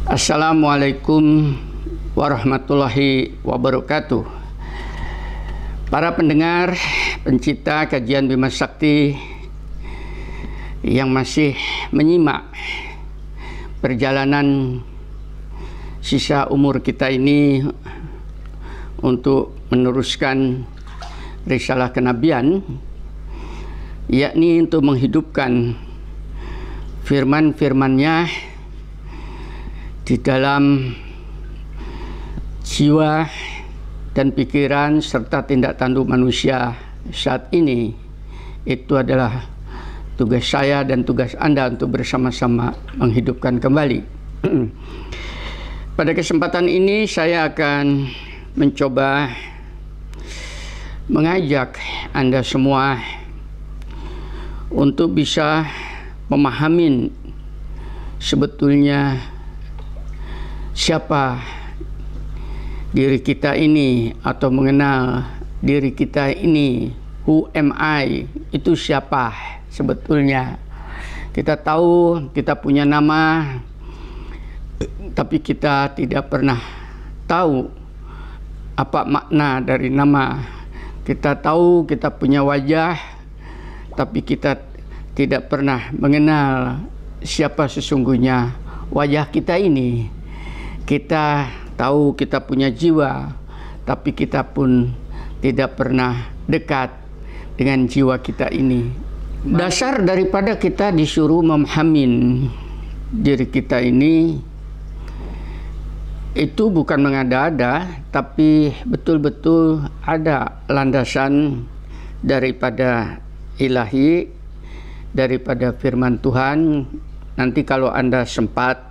Assalamualaikum warahmatullahi wabarakatuh. Para pendengar, pencinta kajian Bima Sakti yang masih menyimak perjalanan sisa umur kita ini untuk meneruskan risalah kenabian, yakni untuk menghidupkan firman-firman-Nya di dalam jiwa dan pikiran serta tindak tanduk manusia saat ini. Itu adalah tugas saya dan tugas Anda untuk bersama-sama menghidupkan kembali. Pada kesempatan ini saya akan mencoba mengajak Anda semua untuk bisa memahami sebetulnya siapa diri kita ini, atau mengenal diri kita ini. Who am I? Itu siapa sebetulnya? Kita tahu kita punya nama, tapi kita tidak pernah tahu apa makna dari nama. Kita tahu kita punya wajah, tapi kita tidak pernah mengenal siapa sesungguhnya wajah kita ini. Kita tahu kita punya jiwa, tapi kita pun tidak pernah dekat dengan jiwa kita ini. Dasar daripada kita disuruh memahami diri kita ini itu bukan mengada-ada, tapi betul-betul ada landasan daripada ilahi, daripada firman Tuhan. Nanti kalau Anda sempat,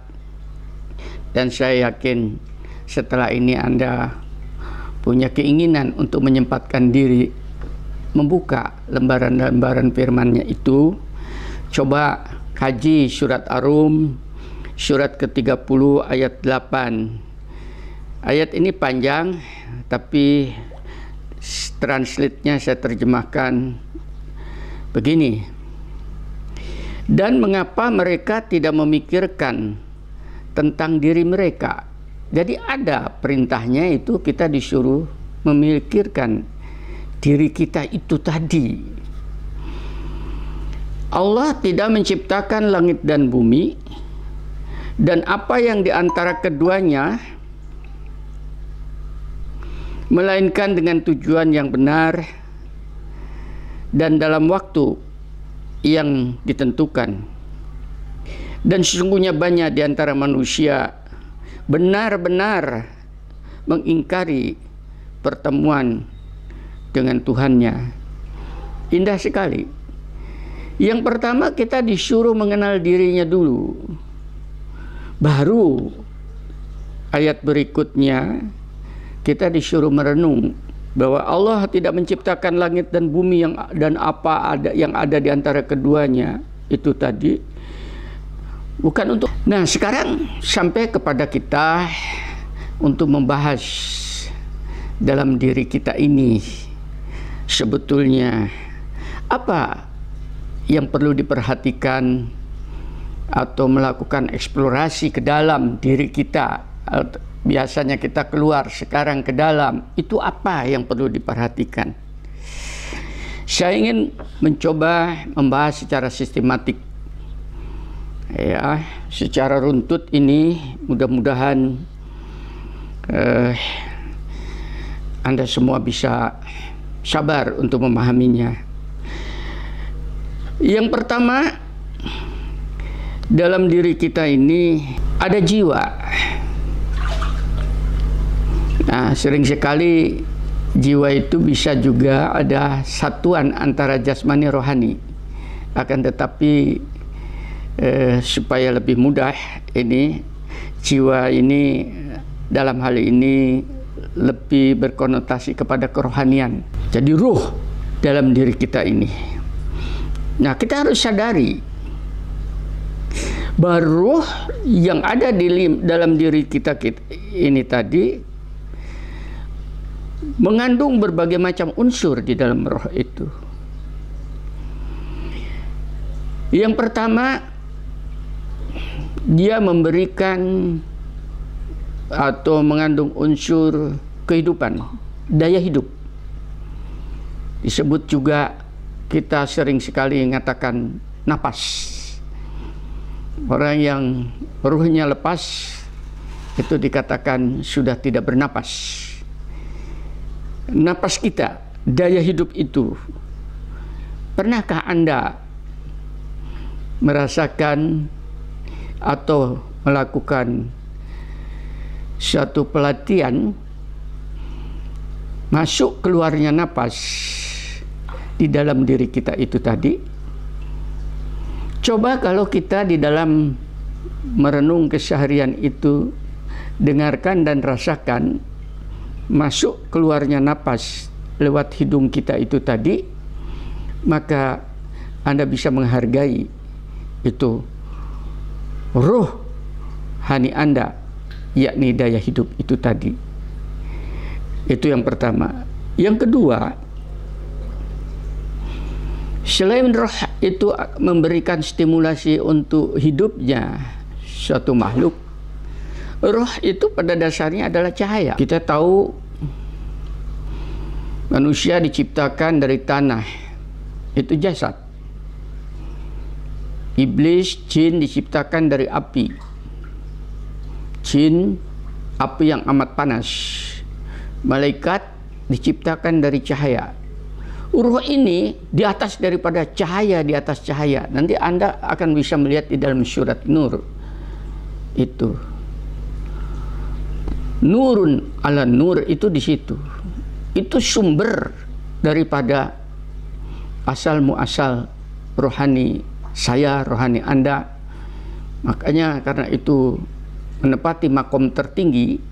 dan saya yakin setelah ini Anda punya keinginan untuk menyempatkan diri membuka lembaran-lembaran firman-Nya itu, coba kaji surat Ar-Rum surat ke-30 ayat 8. Ayat ini panjang, tapi translate-nya saya terjemahkan begini. Dan mengapa mereka tidak memikirkan tentang diri mereka? Jadi ada perintahnya itu kita disuruh memikirkan diri kita itu tadi. Allah tidak menciptakan langit dan bumi dan apa yang di antara keduanya, melainkan dengan tujuan yang benar dan dalam waktu yang ditentukan. Dan sesungguhnya banyak di antara manusia benar-benar mengingkari pertemuan dengan Tuhannya. Indah sekali. Yang pertama, kita disuruh mengenal dirinya dulu. Baru ayat berikutnya kita disuruh merenung bahwa Allah tidak menciptakan langit dan bumi dan apa yang ada di antara keduanya itu tadi bukan untuk. Nah, sekarang sampai kepada kita untuk membahas dalam diri kita ini sebetulnya apa yang perlu diperhatikan atau melakukan eksplorasi ke dalam diri kita. Biasanya kita keluar, sekarang ke dalam. Itu apa yang perlu diperhatikan? Saya ingin mencoba membahas secara sistematik, ya, secara runtut ini. Mudah-mudahan Anda semua bisa sabar untuk memahaminya. Yang pertama, dalam diri kita ini ada jiwa. Nah, sering sekali jiwa itu bisa juga ada satuan antara jasmani rohani. Akan tetapi supaya lebih mudah, ini jiwa ini dalam hal ini lebih berkonotasi kepada kerohanian. Jadi ruh dalam diri kita ini. Nah, kita harus sadari bahwa ruh yang ada dalam diri kita ini tadi mengandung berbagai macam unsur di dalam roh itu. Yang pertama, dia memberikan atau mengandung unsur kehidupan, daya hidup. Disebut juga, kita sering sekali mengatakan napas. Orang yang ruhnya lepas itu dikatakan sudah tidak bernapas. Napas kita, daya hidup itu. Pernahkah Anda merasakan atau melakukan suatu pelatihan masuk keluarnya napas di dalam diri kita itu tadi? Coba kalau kita di dalam merenung keseharian itu, dengarkan dan rasakan masuk keluarnya napas lewat hidung kita itu tadi, maka Anda bisa menghargai itu ruh hani Anda, yakni daya hidup itu tadi. Itu yang pertama. Yang kedua, selain roh itu memberikan stimulasi untuk hidupnya suatu makhluk, roh itu pada dasarnya adalah cahaya. Kita tahu manusia diciptakan dari tanah, itu jasad. Iblis, jin diciptakan dari api. Jin, api yang amat panas. Malaikat diciptakan dari cahaya. Ruh ini di atas daripada cahaya, di atas cahaya. Nanti Anda akan bisa melihat di dalam surat Nur. Itu. Nurun ala nur, itu di situ. Itu sumber daripada asal muasal rohani saya, rohani Anda. Makanya karena itu menepati makom tertinggi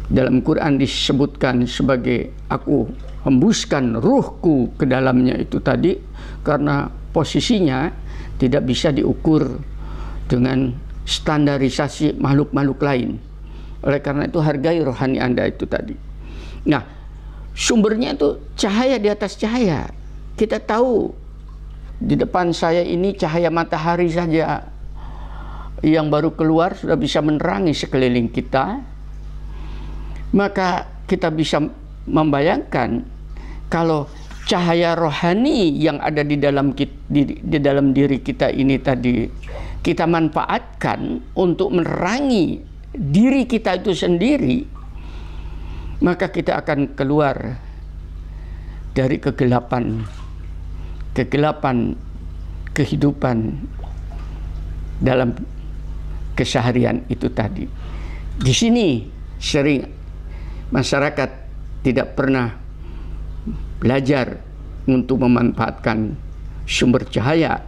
dalam Quran disebutkan sebagai aku hembuskan ruhku ke dalamnya itu tadi, karena posisinya tidak bisa diukur dengan standarisasi makhluk-makhluk lain. Oleh karena itu hargai rohani Anda itu tadi. Nah, sumbernya itu cahaya di atas cahaya. Kita tahu di depan saya ini cahaya matahari saja yang baru keluar sudah bisa menerangi sekeliling kita. Maka kita bisa membayangkan kalau cahaya rohani yang ada di dalam diri kita ini tadi kita manfaatkan untuk menerangi diri kita itu sendiri, maka kita akan keluar dari kegelapan kehidupan dalam keseharian itu tadi. Di sini sering masyarakat tidak pernah belajar untuk memanfaatkan sumber cahaya,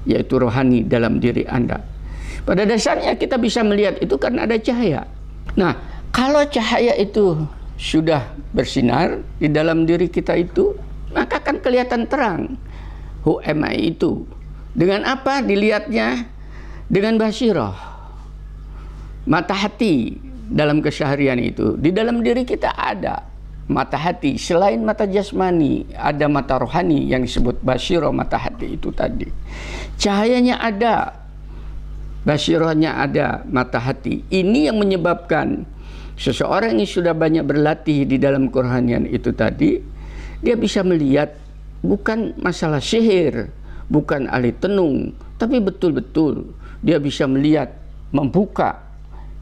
yaitu rohani dalam diri Anda. Pada dasarnya kita bisa melihat itu karena ada cahaya. Nah, kalau cahaya itu sudah bersinar di dalam diri kita itu, maka akan kelihatan terang. Who am I itu? Dengan apa dilihatnya? Dengan basirah, mata hati dalam keseharian itu. Di dalam diri kita ada mata hati. Selain mata jasmani, ada mata rohani yang disebut basirah, mata hati itu tadi. Cahayanya ada, basirahnya ada, mata hati. Ini yang menyebabkan seseorang yang sudah banyak berlatih di dalam kerohanian itu tadi, dia bisa melihat bukan masalah sihir, bukan ahli tenung, tapi betul-betul dia bisa melihat, membuka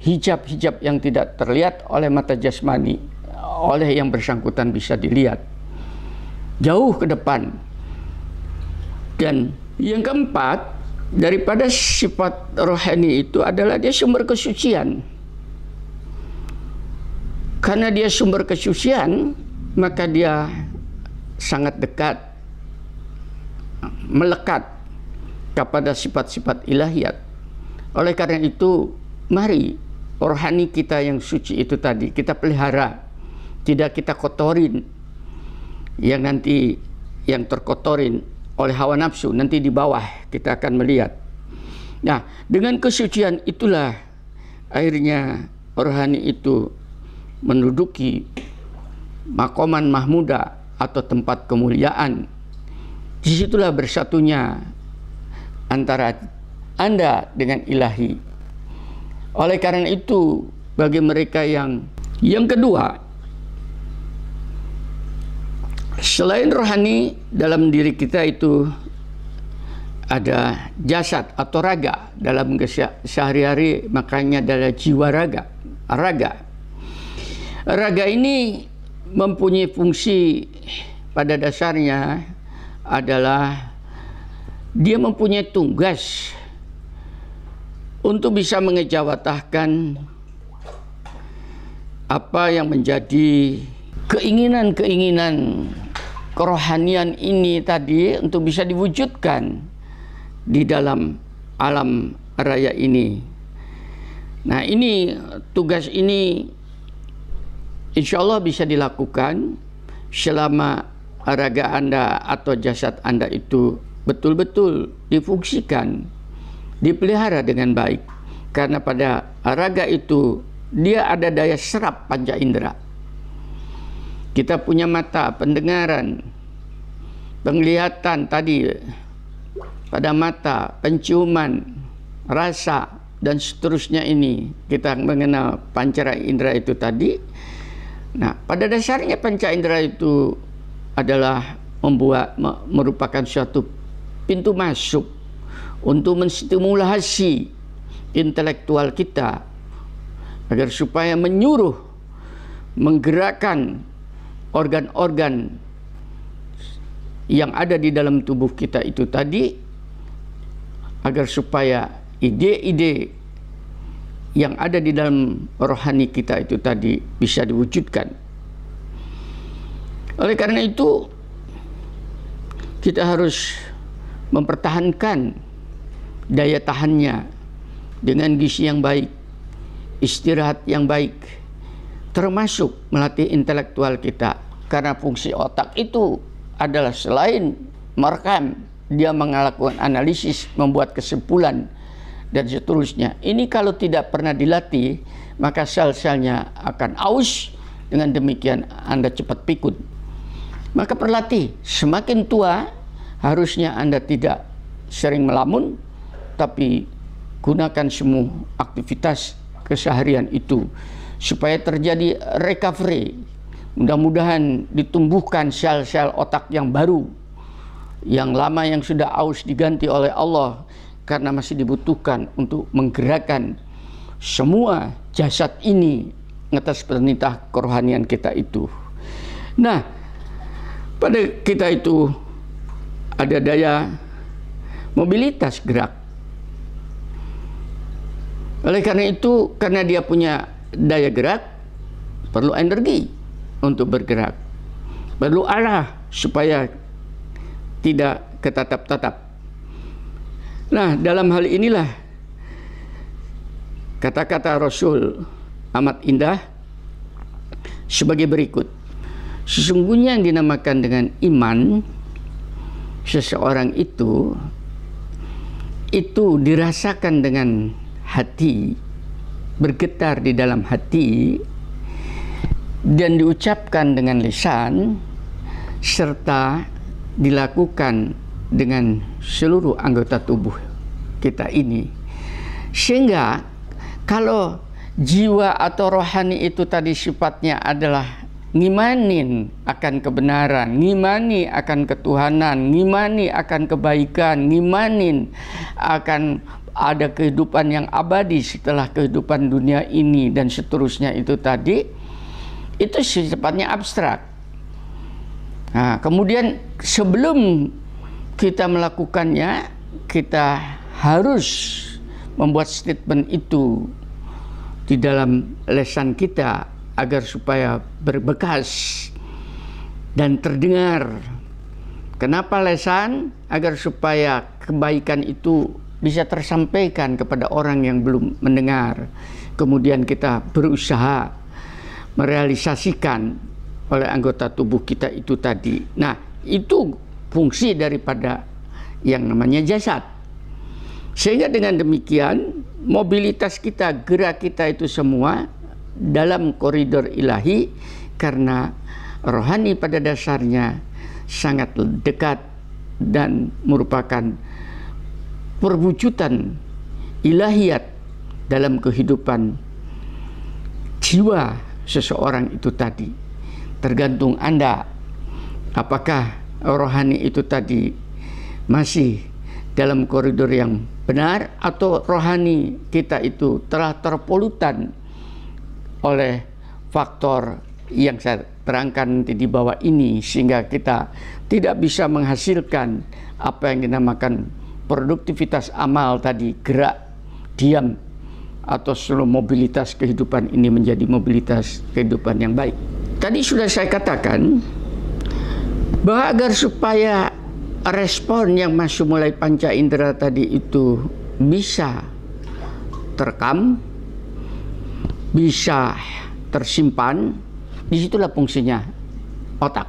hijab-hijab yang tidak terlihat oleh mata jasmani, oleh yang bersangkutan bisa dilihat jauh ke depan. Dan yang keempat, daripada sifat rohani itu adalah dia sumber kesucian. Karena dia sumber kesucian, maka dia sangat dekat, melekat kepada sifat-sifat ilahiyat. Oleh karena itu, mari rohani kita yang suci itu tadi kita pelihara, tidak kita kotorin, yang nanti yang terkotorin oleh hawa nafsu nanti di bawah kita akan melihat. Nah, dengan kesucian itulah akhirnya rohani itu menduduki makoman mahmuda atau tempat kemuliaan. Disitulah bersatunya antara Anda dengan ilahi, Oleh karena itu, bagi mereka yang kedua, selain rohani, dalam diri kita itu ada jasad atau raga. Dalam sehari-hari makanya adalah jiwa raga. Raga ini mempunyai fungsi pada dasarnya adalah dia mempunyai tugas untuk bisa mengejawantahkan apa yang menjadi keinginan-keinginan kerohanian ini tadi untuk bisa diwujudkan di dalam alam raya ini. Nah, ini tugas ini insya Allah bisa dilakukan selama raga Anda atau jasad Anda itu betul-betul difungsikan, dipelihara dengan baik. Karena pada raga itu dia ada daya serap panca indera. Kita punya mata, pendengaran, penglihatan tadi pada mata, penciuman, rasa, dan seterusnya ini. Kita mengenal panca indera itu tadi. Nah, pada dasarnya panca indera itu adalah merupakan suatu pintu masuk untuk menstimulasi intelektual kita agar supaya menyuruh, menggerakkan organ-organ yang ada di dalam tubuh kita itu tadi, agar supaya ide-ide yang ada di dalam rohani kita itu tadi bisa diwujudkan. Oleh karena itu, kita harus mempertahankan daya tahannya dengan gizi yang baik, istirahat yang baik, termasuk melatih intelektual kita. Karena fungsi otak itu adalah selain merekam, dia melakukan analisis, membuat kesimpulan, dan seterusnya. Ini kalau tidak pernah dilatih, maka sel-selnya akan aus. Dengan demikian Anda cepat pikun. Maka berlatih. Semakin tua, harusnya Anda tidak sering melamun, tapi gunakan semua aktivitas keseharian itu supaya terjadi recovery. Mudah-mudahan ditumbuhkan sel-sel otak yang baru, yang lama yang sudah aus diganti oleh Allah, karena masih dibutuhkan untuk menggerakkan semua jasad ini atas perintah kerohanian kita itu. Nah, pada kita itu ada daya mobilitas gerak. Oleh karena itu, karena dia punya daya gerak, perlu energi untuk bergerak, perlu arah supaya tidak ketatap-tatap. Nah, dalam hal inilah kata-kata Rasul amat indah sebagai berikut. Sesungguhnya yang dinamakan dengan iman seseorang itu dirasakan dengan hati, bergetar di dalam hati, dan diucapkan dengan lisan, serta dilakukan dengan seluruh anggota tubuh kita ini. Sehingga kalau jiwa atau rohani itu tadi sifatnya adalah ngimanin akan kebenaran, ngimani akan ketuhanan, ngimani akan kebaikan, ngimanin akan ada kehidupan yang abadi setelah kehidupan dunia ini dan seterusnya itu tadi, itu sifatnya abstrak. Nah, kemudian sebelum kita melakukannya, kita harus membuat statement itu di dalam lisan kita agar supaya berbekas dan terdengar. Kenapa lisan? Agar supaya kebaikan itu bisa tersampaikan kepada orang yang belum mendengar. Kemudian kita berusaha merealisasikan oleh anggota tubuh kita itu tadi. Nah, itu fungsi daripada yang namanya jasad. Sehingga dengan demikian mobilitas kita, gerak kita itu semua dalam koridor ilahi, karena rohani pada dasarnya sangat dekat dan merupakan perwujudan ilahiyat dalam kehidupan jiwa seseorang itu tadi. Tergantung Anda, apakah rohani itu tadi masih dalam koridor yang benar, atau rohani kita itu telah terpolutan oleh faktor yang saya terangkan nanti di bawah ini, sehingga kita tidak bisa menghasilkan apa yang dinamakan produktivitas amal tadi, gerak, diam, atau seluruh mobilitas kehidupan ini menjadi mobilitas kehidupan yang baik. Tadi sudah saya katakan bahwa agar supaya respon yang masuk mulai panca indera tadi itu bisa terekam, bisa tersimpan, disitulah fungsinya otak.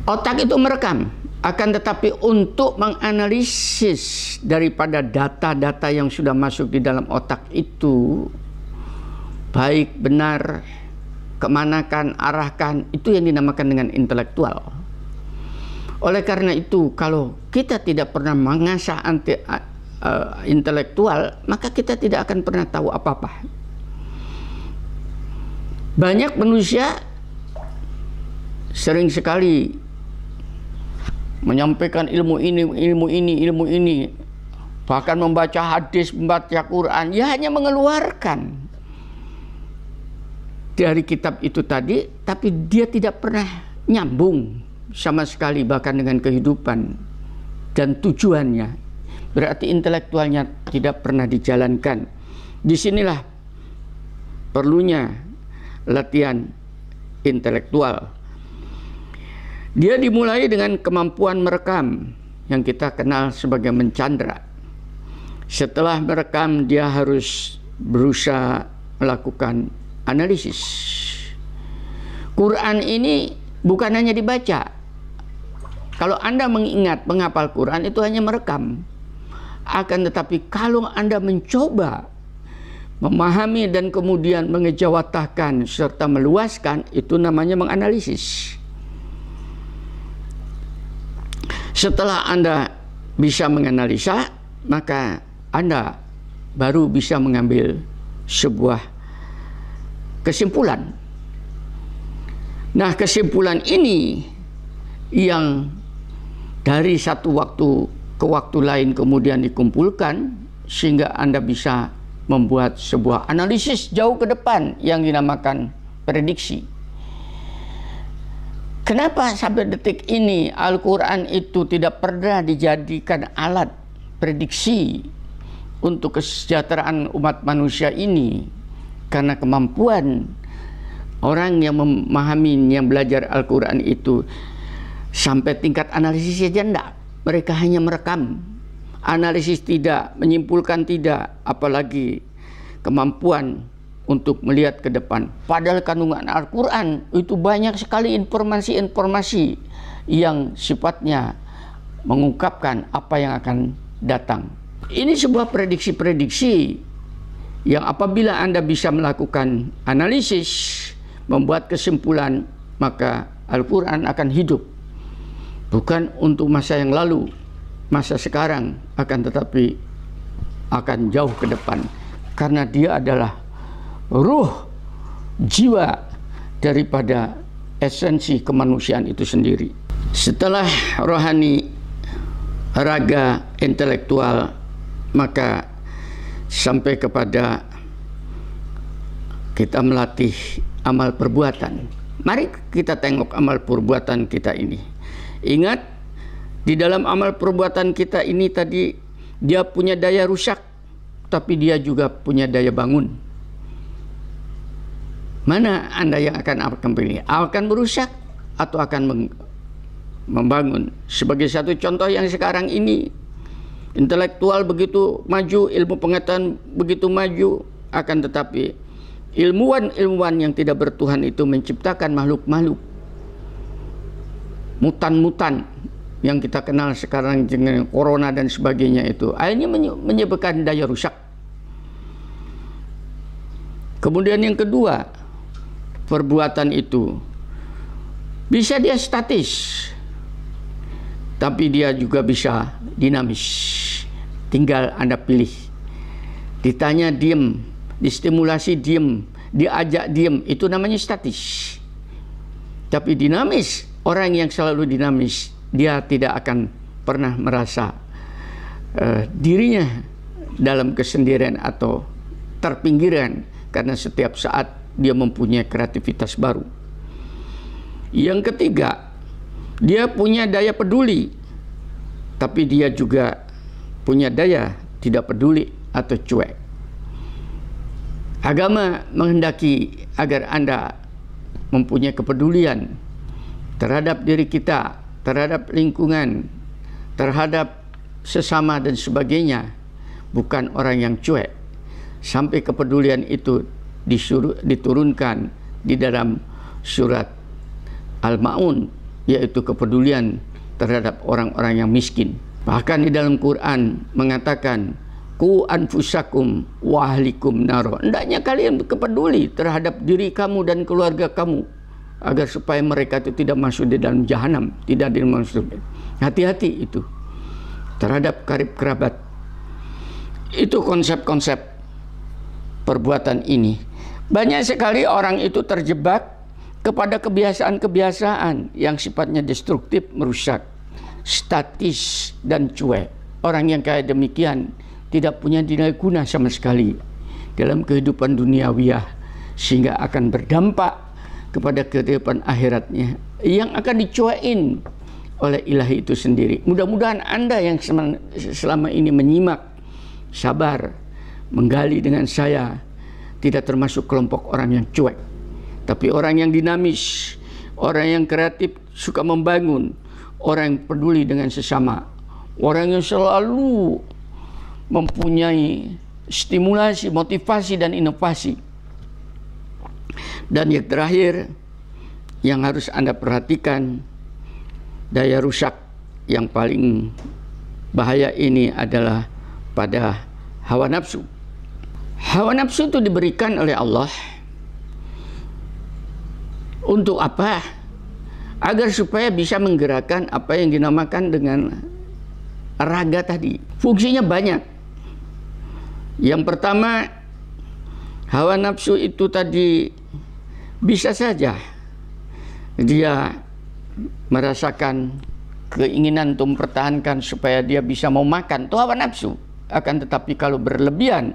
Otak itu merekam, akan tetapi untuk menganalisis daripada data-data yang sudah masuk di dalam otak itu, baik, benar, kemanakan, arahkan, itu yang dinamakan dengan intelektual. Oleh karena itu, kalau kita tidak pernah mengasah intelektual, maka kita tidak akan pernah tahu apa-apa. Banyak manusia sering sekali menyampaikan ilmu ini, bahkan membaca hadis, membaca Quran, ya hanya mengeluarkan dari kitab itu tadi, tapi dia tidak pernah nyambung sama sekali bahkan dengan kehidupan dan tujuannya. Berarti intelektualnya tidak pernah dijalankan. Disinilah perlunya latihan intelektual. Dia dimulai dengan kemampuan merekam yang kita kenal sebagai mencandra. Setelah merekam, dia harus berusaha melakukan analisis. Quran ini bukan hanya dibaca. Kalau Anda mengingat, menghafal Quran itu hanya merekam. Akan tetapi kalau Anda mencoba memahami dan kemudian mengejawantahkan serta meluaskan, itu namanya menganalisis. Setelah Anda bisa menganalisa, maka Anda baru bisa mengambil sebuah kesimpulan. Nah, kesimpulan ini yang dari satu waktu ke waktu lain kemudian dikumpulkan, sehingga Anda bisa membuat sebuah analisis jauh ke depan yang dinamakan prediksi. Kenapa sampai detik ini Al-Quran itu tidak pernah dijadikan alat prediksi untuk kesejahteraan umat manusia ini? Karena kemampuan orang yang memahami, yang belajar Al-Quran itu sampai tingkat analisis saja tidak. Mereka hanya merekam, analisis tidak, menyimpulkan tidak, apalagi kemampuan untuk melihat ke depan. Padahal kandungan Al-Quran itu banyak sekali informasi-informasi yang sifatnya mengungkapkan apa yang akan datang. Ini sebuah prediksi-prediksi yang apabila Anda bisa melakukan analisis, membuat kesimpulan, maka Al-Quran akan hidup. Bukan untuk masa yang lalu, masa sekarang, akan tetapi akan jauh ke depan. Karena dia adalah ruh, jiwa daripada esensi kemanusiaan itu sendiri. Setelah rohani, raga, intelektual, maka sampai kepada kita melatih amal perbuatan. Mari kita tengok amal perbuatan kita ini. Ingat, di dalam amal perbuatan kita ini tadi, dia punya daya rusak, tapi dia juga punya daya bangun. Mana Anda yang akan pilih? Akan merusak atau akan membangun? Sebagai satu contoh yang sekarang ini, intelektual begitu maju, ilmu pengetahuan begitu maju, akan tetapi ilmuwan-ilmuwan yang tidak bertuhan itu menciptakan makhluk-makhluk mutan-mutan yang kita kenal sekarang dengan corona dan sebagainya itu, akhirnya menyebabkan daya rusak. Kemudian yang kedua, perbuatan itu bisa dia statis, tapi dia juga bisa dinamis. Tinggal Anda pilih Ditanya diem, distimulasi diem, diajak diem, itu namanya statis. Tapi dinamis, orang yang selalu dinamis, dia tidak akan pernah merasa dirinya dalam kesendirian atau terpinggiran, karena setiap saat dia mempunyai kreativitas baru. Yang ketiga, dia punya daya peduli, tapi dia juga punya daya tidak peduli atau cuek. Agama menghendaki agar Anda mempunyai kepedulian terhadap diri kita, terhadap lingkungan, terhadap sesama dan sebagainya, bukan orang yang cuek. Sampai kepedulian itu diturunkan di dalam surat Al-Ma'un, yaitu kepedulian terhadap orang-orang yang miskin. Bahkan di dalam Quran mengatakan, ku anfusakum wa ahlikum naro. Hendaknya kalian kepeduli terhadap diri kamu dan keluarga kamu, agar supaya mereka itu tidak masuk di dalam jahanam, tidak dimasuk. Hati-hati itu terhadap karib kerabat. Itu konsep-konsep perbuatan ini. Banyak sekali orang itu terjebak kepada kebiasaan-kebiasaan yang sifatnya destruktif, merusak, statis dan cuek. Orang yang kayak demikian tidak punya nilai guna sama sekali dalam kehidupan duniawiyah, sehingga akan berdampak kepada kehidupan akhiratnya yang akan dicuekin oleh ilahi itu sendiri. Mudah-mudahan Anda yang selama ini menyimak, sabar, menggali dengan saya, tidak termasuk kelompok orang yang cuek, tapi orang yang dinamis, orang yang kreatif, suka membangun, orang yang peduli dengan sesama, orang yang selalu mempunyai stimulasi, motivasi dan inovasi. Dan yang terakhir yang harus Anda perhatikan, daya rusak yang paling bahaya ini adalah pada hawa nafsu. Hawa nafsu itu diberikan oleh Allah untuk apa? Agar supaya bisa menggerakkan apa yang dinamakan dengan raga tadi. Fungsinya banyak. Yang pertama, hawa nafsu itu tadi bisa saja dia merasakan keinginan untuk mempertahankan supaya dia bisa mau makan, itu hawa nafsu. Akan tetapi kalau berlebihan,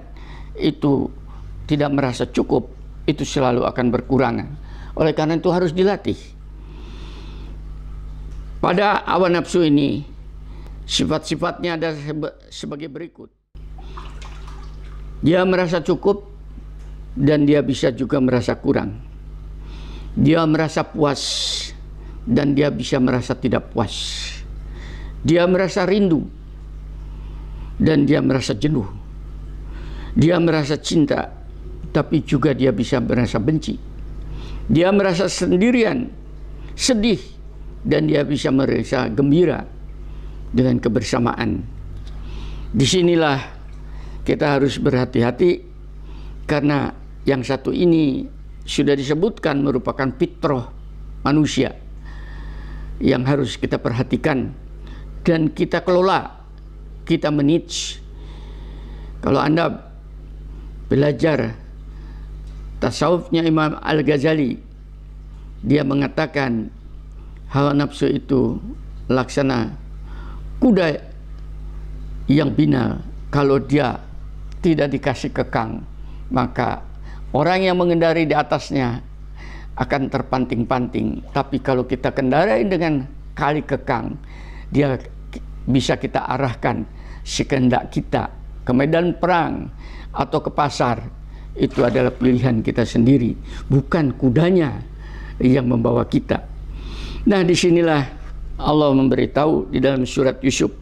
itu tidak merasa cukup, itu selalu akan berkurangan. Oleh karena itu harus dilatih. Pada hawa nafsu ini, sifat-sifatnya ada sebagai berikut. Dia merasa cukup dan dia bisa juga merasa kurang. Dia merasa puas dan dia bisa merasa tidak puas. Dia merasa rindu dan dia merasa jenuh. Dia merasa cinta, tapi juga dia bisa merasa benci. Dia merasa sendirian, sedih, dan dia bisa merasa gembira dengan kebersamaan. Disinilah kita harus berhati-hati, karena yang satu ini sudah disebutkan merupakan fitrah manusia yang harus kita perhatikan dan kita kelola, kita manage. Kalau Anda belajar tasawufnya Imam Al-Ghazali, dia mengatakan hawa nafsu itu laksana kuda yang binal. Kalau dia tidak dikasih kekang, maka orang yang mengendari di atasnya akan terpanting-panting. Tapi kalau kita kendarai dengan kali kekang, dia bisa kita arahkan sekehendak kita ke medan perang atau ke pasar. Itu adalah pilihan kita sendiri, bukan kudanya yang membawa kita. Nah, disinilah Allah memberitahu di dalam surat Yusuf,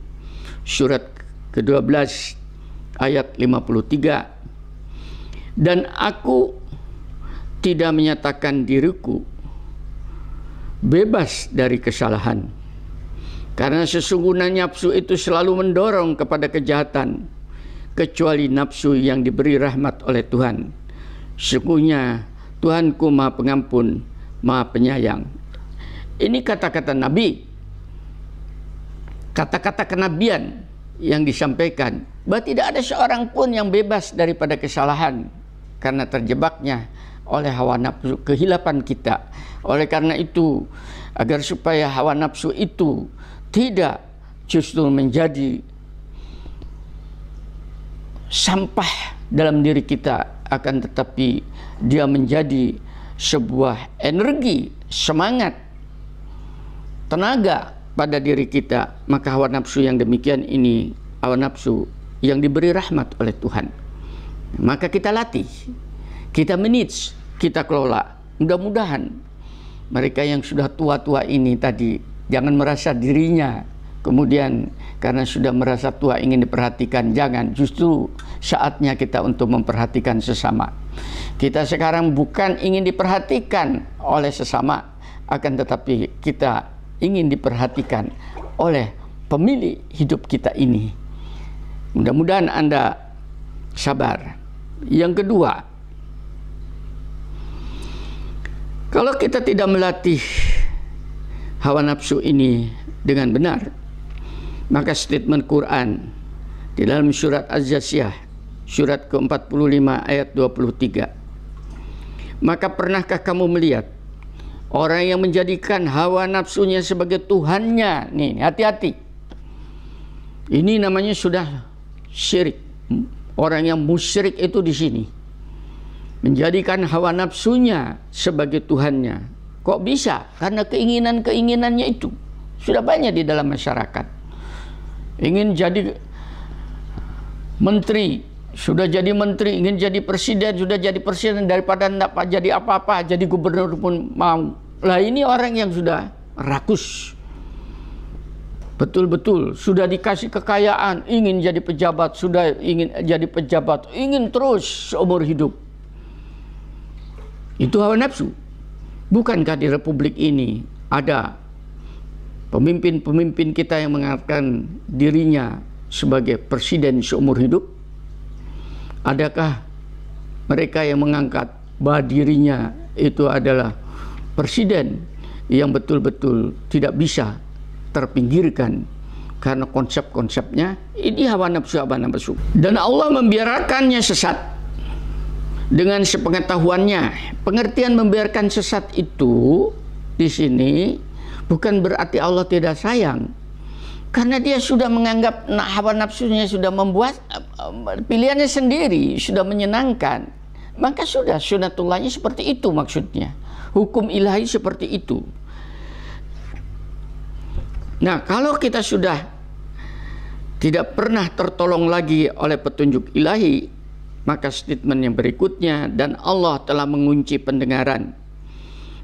surat ke-12 ayat 53, dan aku tidak menyatakan diriku bebas dari kesalahan, karena sesungguhnya nafsu itu selalu mendorong kepada kejahatan, kecuali nafsu yang diberi rahmat oleh Tuhan. Sesungguhnya Tuhanku Maha Pengampun, Maha Penyayang. Ini kata-kata Nabi, kata-kata kenabian yang disampaikan bahwa tidak ada seorang pun yang bebas daripada kesalahan karena terjebaknya oleh hawa nafsu, kehilapan kita. Oleh karena itu, agar supaya hawa nafsu itu tidak justru menjadi sampah dalam diri kita, akan tetapi dia menjadi sebuah energi, semangat, tenaga pada diri kita, maka hawa nafsu yang demikian ini hawa nafsu yang diberi rahmat oleh Tuhan. Maka kita latih, kita manage, kita kelola. Mudah-mudahan mereka yang sudah tua-tua ini tadi jangan merasa dirinya kemudian karena sudah merasa tua ingin diperhatikan. Jangan, justru saatnya kita untuk memperhatikan sesama. Kita sekarang bukan ingin diperhatikan oleh sesama, akan tetapi kita ingin diperhatikan oleh pemilik hidup kita ini. Mudah-mudahan Anda sabar. Yang kedua, kalau kita tidak melatih hawa nafsu ini dengan benar, maka statement Quran di dalam surat Az-Jasiyah, surat ke-45 ayat 23, maka pernahkah kamu melihat orang yang menjadikan hawa nafsunya sebagai Tuhannya? Nih, hati-hati. Ini namanya sudah syirik. Orang yang musyrik itu di sini menjadikan hawa nafsunya sebagai Tuhannya. Kok bisa? Karena keinginan-keinginannya itu sudah banyak di dalam masyarakat. Ingin jadi menteri, sudah jadi menteri. Ingin jadi presiden, sudah jadi presiden. Daripada tidak jadi apa-apa, jadi gubernur pun mau. Lah, ini orang yang sudah rakus. Betul-betul sudah dikasih kekayaan, ingin jadi pejabat, sudah ingin jadi pejabat, ingin terus seumur hidup. Itu hawa nafsu. Bukankah di republik ini ada pemimpin-pemimpin kita yang mengatakan dirinya sebagai presiden seumur hidup? Adakah mereka yang mengangkat bahwa dirinya itu adalah presiden yang betul-betul tidak bisa terpinggirkan karena konsep-konsepnya ini hawa nafsu. Dan Allah membiarkannya sesat dengan sepengetahuannya. Pengertian membiarkan sesat itu di sini bukan berarti Allah tidak sayang, karena dia sudah menganggap hawa nafsunya sudah membuat pilihannya sendiri, sudah menyenangkan. Maka sudah sunatullahnya seperti itu, maksudnya hukum ilahi seperti itu. Nah, kalau kita sudah tidak pernah tertolong lagi oleh petunjuk ilahi, maka statement yang berikutnya, dan Allah telah mengunci pendengaran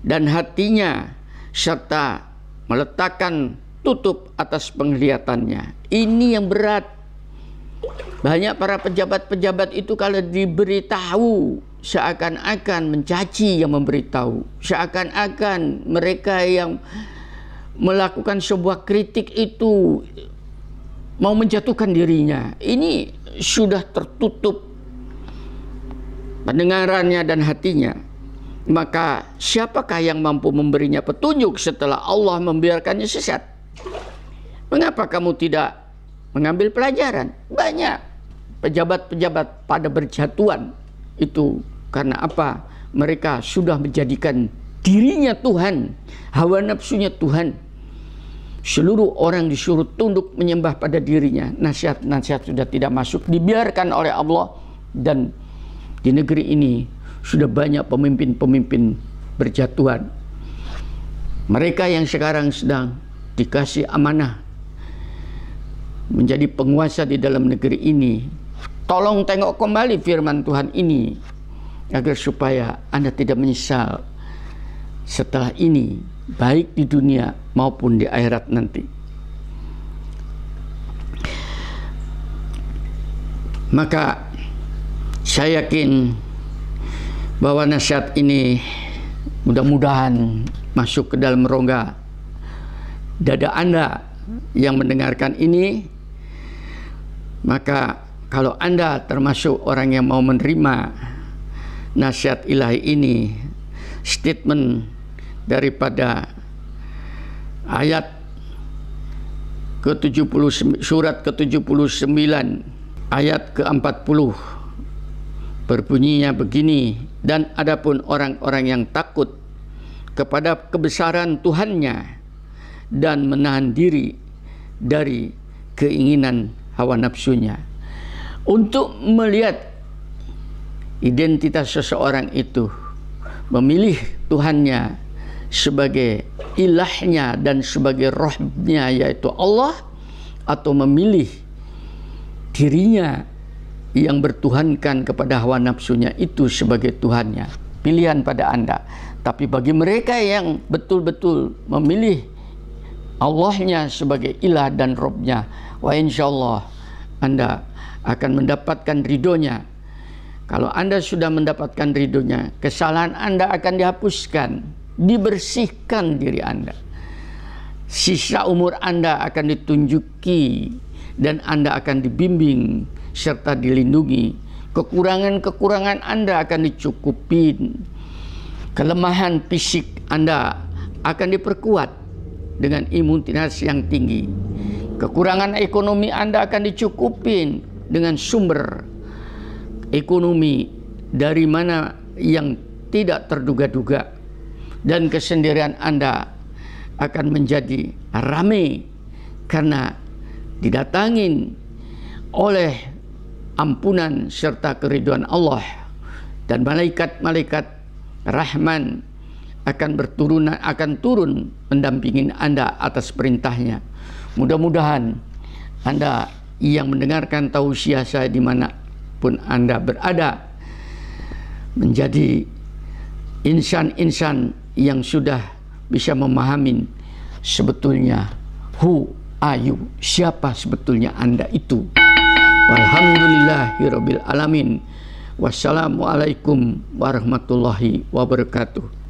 dan hatinya serta meletakkan tutup atas penglihatannya. Ini yang berat. Banyak para pejabat-pejabat itu kalau diberitahu seakan-akan mencaci yang memberitahu, seakan-akan mereka yang melakukan sebuah kritik itu mau menjatuhkan dirinya. Ini sudah tertutup pendengarannya dan hatinya. Maka siapakah yang mampu memberinya petunjuk setelah Allah membiarkannya sesat? Mengapa kamu tidak mengambil pelajaran? Banyak pejabat-pejabat pada berjatuhan itu karena apa? Mereka sudah menjadikan dirinya Tuhan, hawa nafsunya Tuhan. Seluruh orang disuruh tunduk menyembah pada dirinya. Nasihat-nasihat sudah tidak masuk, dibiarkan oleh Allah. Dan di negeri ini sudah banyak pemimpin-pemimpin berjatuhan. Mereka yang sekarang sedang dikasih amanah menjadi penguasa di dalam negeri ini, tolong tengok kembali firman Tuhan ini agar supaya Anda tidak menyesal setelah ini, baik di dunia maupun di akhirat nanti. Maka saya yakin bahwa nasihat ini mudah-mudahan masuk ke dalam rongga dada Anda yang mendengarkan ini. Maka kalau Anda termasuk orang yang mau menerima nasihat ilahi ini, statement daripada ayat surat ke-79 ayat ke-40 berbunyinya begini, dan adapun orang-orang yang takut kepada kebesaran Tuhannya dan menahan diri dari keinginan hawa nafsunya. Untuk melihat identitas seseorang itu, memilih Tuhannya sebagai ilahnya dan sebagai rohnya yaitu Allah, atau memilih dirinya yang bertuhankan kepada hawa nafsunya itu sebagai Tuhannya. Pilihan pada Anda. Tapi bagi mereka yang betul-betul memilih Allahnya sebagai ilah dan Robnya, wah insyaallah Anda akan mendapatkan ridhonya. Kalau Anda sudah mendapatkan ridhonya, kesalahan Anda akan dihapuskan, dibersihkan diri Anda. Sisa umur Anda akan ditunjuki dan Anda akan dibimbing serta dilindungi. Kekurangan-kekurangan Anda akan dicukupin. Kelemahan fisik Anda akan diperkuat dengan imunitas yang tinggi. Kekurangan ekonomi Anda akan dicukupin dengan sumber ekonomi dari mana yang tidak terduga-duga. Dan kesendirian Anda akan menjadi ramai karena didatangin oleh ampunan serta keridhaan Allah, dan malaikat-malaikat Rahman akan turun mendampingi Anda atas perintahnya. Mudah-mudahan Anda yang mendengarkan tausiah saya dimanapun Anda berada menjadi insan-insan yang sudah bisa memahami sebetulnya who are you, siapa sebetulnya Anda itu. Walhamdulillahirabbil alamin. Wassalamualaikum warahmatullahi wabarakatuh.